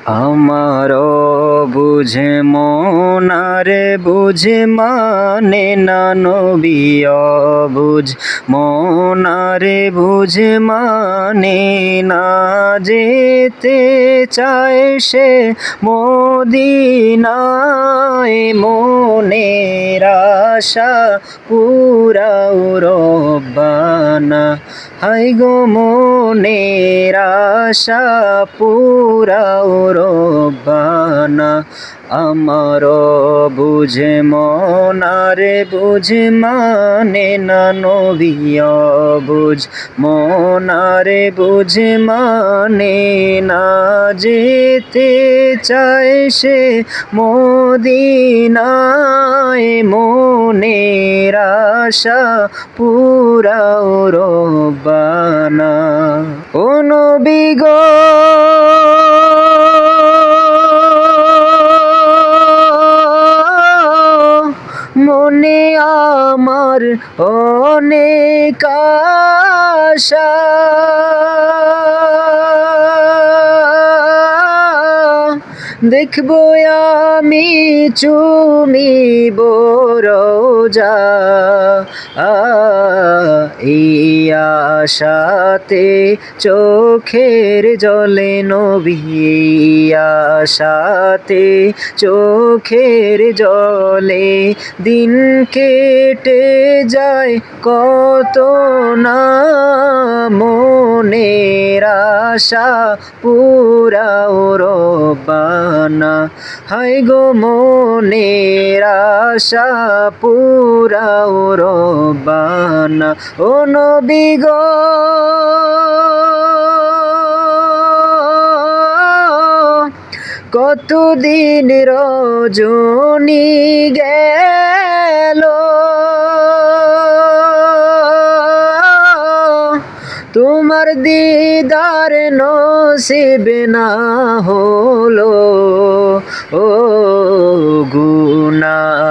আমারও বুঝে মন আরে বুঝে মানে না নবী অবুঝ মন আরে বুঝে মানে না যেতে চায় সে মদিনায় মনের আশা পুরাও রব্বানা হাই গো মনের আশা পুরাও রব্বানা আমারও বুঝে মন আরে বুঝে মানে না নবী অবুঝ মন আরে বুঝে মানে না যেতে চায় সে মদিনায় মনের আশা পুরাও রব্বানা ও নবী গো মনে আমার অনেক আশা দেখবো আমি চুমিব রোজা এই আশাতে চোখের জলে নবী এই আশাতে চোখের জলে দিন কেটে যায় কত না মনের আশা পুরাও রব্বানা হাই গো মনের আশা পুরাও রব্বানা ও নবী গো কতদিন রজনী গেল তোমার দিদার নসিব না হলো ও গুনাহ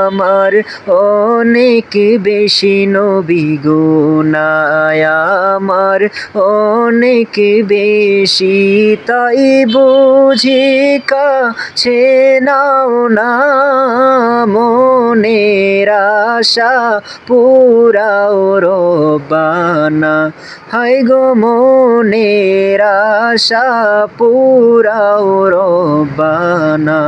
আমার অনেক বেশি নবী গুনাহ আমার অনেক বেশি তাই বুঝি কাছে নাও না মনের আশা পুরাও রব্বানা হাই গো মনের আশা পুরাও রব্বানা।